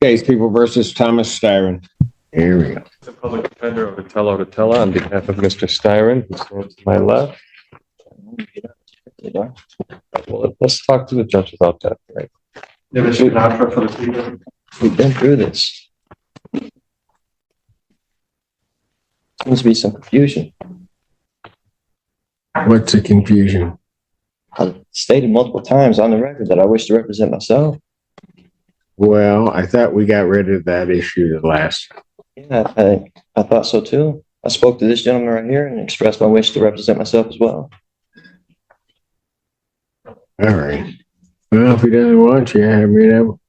Case People versus Thomas Styron. Here we go. The public defender of Otello on behalf of Mr. Styron, who stands to my left. Well, let's talk to the judge about that. Right? We've been through this. Seems to be some confusion. What's the confusion? I've stated multiple times on the record that I wish to represent myself. Well, I thought we got rid of that issue the last. Yeah, I thought so too. I spoke to this gentleman right here and expressed my wish to represent myself as well. All right. Well, if he doesn't want you, I mean,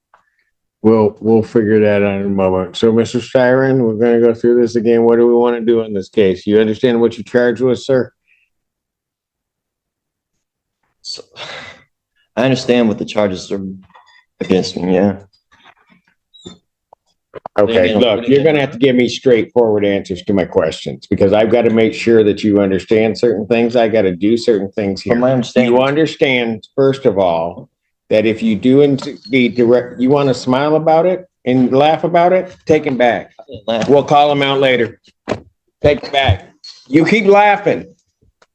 we'll figure that out in a moment. So, Mr. Styron, we're going to go through this again. What do we want to do in this case? You understand what you're charged with, sir? So, I understand what the charges are against me, yeah. Okay, look, you're going to have to give me straightforward answers to my questions because I've got to make sure that you understand certain things. I got to do certain things here. From my understanding, You understand, first of all, that if you do indeed direct, you want to smile about it and laugh about it, take him back. We'll call him out later. Take him back. You keep laughing.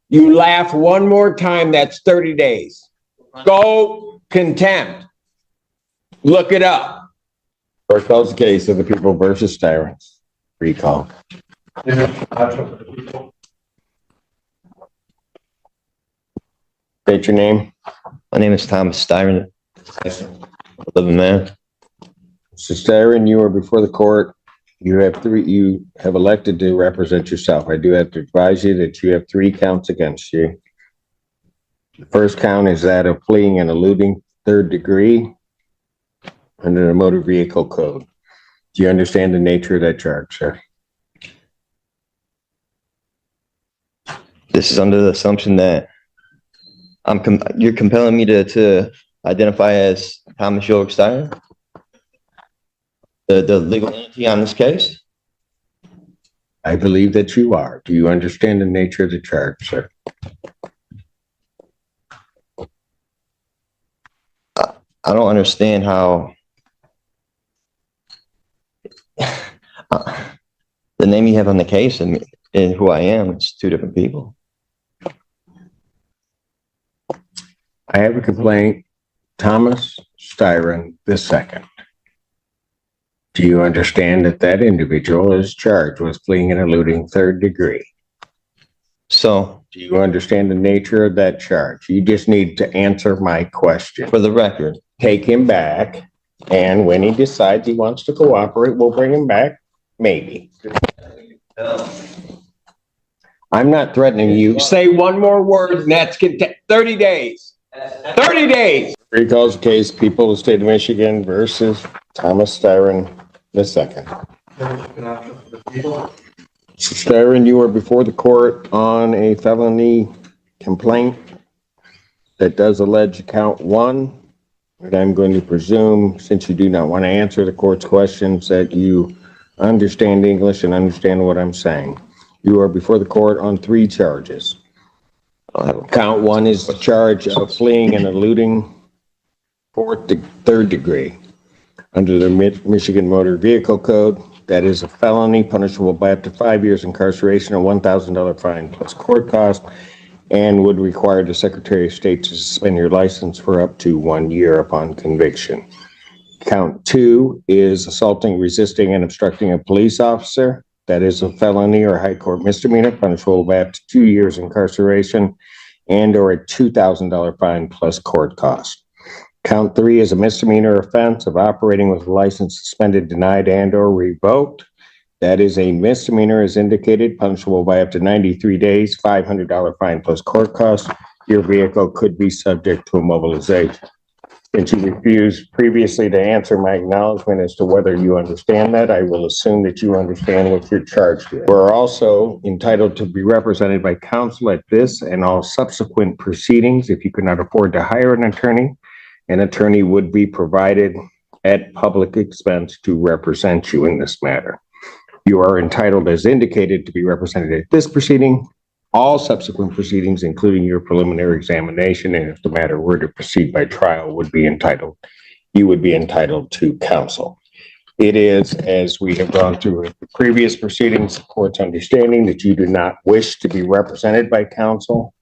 You laugh one more time, that's 30 days. Go contempt. Look it up. Court calls the case of the People versus Styron. Recall. State your name. my name is Thomas Styron. Living man. Mr. Styron, you are before the court. You have elected to represent yourself. I do have to advise you that you have 3 counts against you. The first count is that of fleeing and eluding 3rd degree under the Motor Vehicle Code. Do you understand the nature of that charge, sir? This is under the assumption that you're compelling me to identify as Thomas York Styron, the legal entity on this case. I believe that you are. Do you understand the nature of the charge, sir? I don't understand how the name you have on the case and who I am, it's 2 different people. I have a complaint, Thomas Styron II. Do you understand that that individual is charged with fleeing and eluding 3rd degree? So, Do you understand the nature of that charge? You just need to answer my question. for the record, Take him back, and when he decides he wants to cooperate, we'll bring him back, maybe. I'm not threatening you. Say one more word, and that's 30 days. 30 days. Recalls the case, People of the State of Michigan versus Thomas Styron II. Styron, you are before the court on a felony complaint that does allege count 1. And I'm going to presume, since you do not want to answer the court's questions, that you understand English and understand what I'm saying. You are before the court on 3 charges. Count 1 is the charge of fleeing and eluding 3rd degree. Under the Michigan Motor Vehicle Code, that is a felony punishable by up to 5 years incarceration, a $1,000 fine plus court cost, and would require the Secretary of State to suspend your license for up to 1 year upon conviction. Count 2 is assaulting, resisting, and obstructing a police officer. That is a felony or high court misdemeanor punishable by up to 2 years incarceration and or a $2,000 fine plus court cost. Count 3 is a misdemeanor offense of operating with a license suspended, denied, and or revoked. That is a misdemeanor as indicated, punishable by up to 93 days, $500 fine plus court cost. Your vehicle could be subject to immobilization. Since you refused previously to answer my acknowledgement as to whether you understand that, I will assume that you understand what you're charged with. We're also entitled to be represented by counsel at this and all subsequent proceedings. If you could not afford to hire an attorney would be provided at public expense to represent you in this matter. You are entitled, as indicated, to be represented at this proceeding, all subsequent proceedings, including your preliminary examination, and if the matter were to proceed by trial, you would be entitled to counsel. It is, as we have gone through the previous proceedings, the court's understanding that you do not wish to be represented by counsel,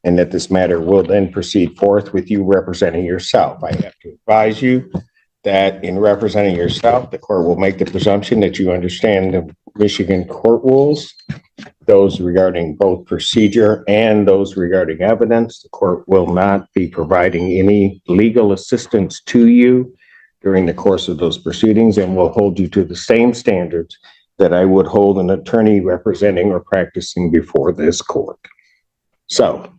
and that this matter will then proceed forth with you representing yourself. I have to advise you that in representing yourself, the court will make the presumption that you understand the Michigan court rules, those regarding both procedure and those regarding evidence. The court will not be providing any legal assistance to you during the course of those proceedings, and will hold you to the same standards that I would hold an attorney representing or practicing before this court. So,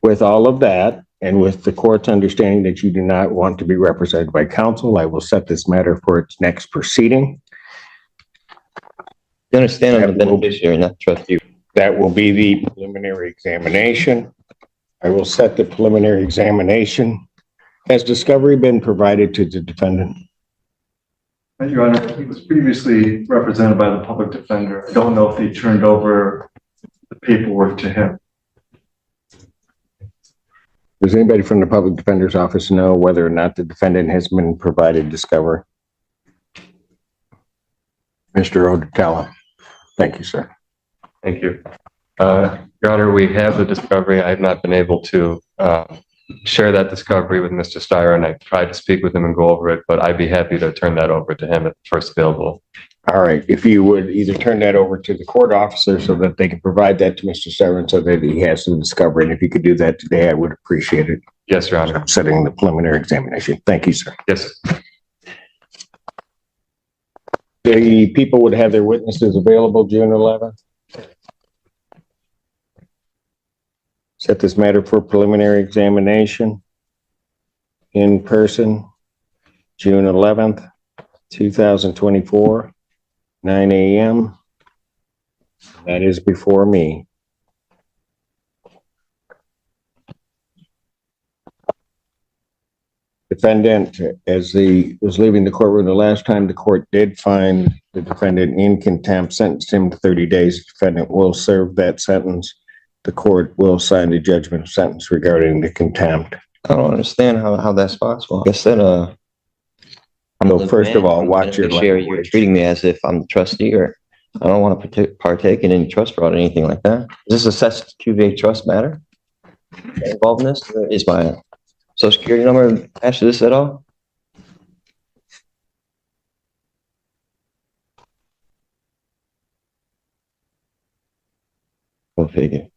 with all of that, and with the court's understanding that you do not want to be represented by counsel, I will set this matter for its next proceeding. You understand I'm the beneficiary, not the trustee. That will be the preliminary examination. I will set the preliminary examination. Has discovery been provided to the defendant? Your Honor, he was previously represented by the public defender. I don't know if they turned over the paperwork to him. Does anybody from the public defender's office know whether or not the defendant has been provided discovery? Mr. Odetella. Thank you, sir. Thank you. Your Honor, we have the discovery. I have not been able to share that discovery with Mr. Steyer, and I tried to speak with him and go over it, but I'd be happy to turn that over to him at the first available. All right. If you would either turn that over to the court officer so that they can provide that to Mr. Steyer so that he has some discovery, and if you could do that today, I would appreciate it. Yes, Your Honor. I'm setting the preliminary examination. Thank you, sir. Yes. The people would have their witnesses available June 11th. Set this matter for preliminary examination in person, June 11th, 2024, 9 a.m. That is before me. Defendant, as he was leaving the courtroom the last time, the court did find the defendant in contempt, sentenced him to 30 days. The defendant will serve that sentence. The court will sign the judgment of sentence regarding the contempt. I don't understand how that's possible. Like I said, So first of all, watch your language. You're treating me as if I'm the trustee, or I don't want to partake in any trust fraud or anything like that. Is this a Sessions QV trust matter involved in this? Is my social security number attached to this at all? Go figure.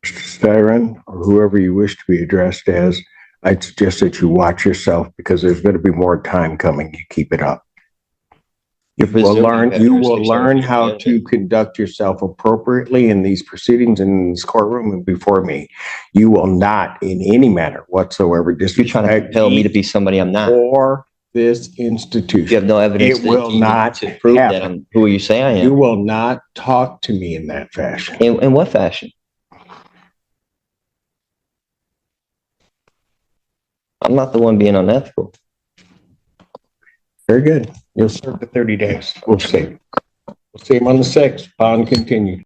Mr. Styron, or whoever you wish to be addressed as, I'd suggest that you watch yourself because there's going to be more time coming. You keep it up. You will learn how to conduct yourself appropriately in these proceedings in this courtroom and before me. You will not in any manner whatsoever You're trying to compel me to be somebody I'm not. Or this institution. You have no evidence. It will not to prove that I'm who you say I am. You will not talk to me in that fashion. In what fashion? I'm not the one being unethical. Very good. You'll serve the 30 days. We'll see. We'll see him on the 6th. Bond continued.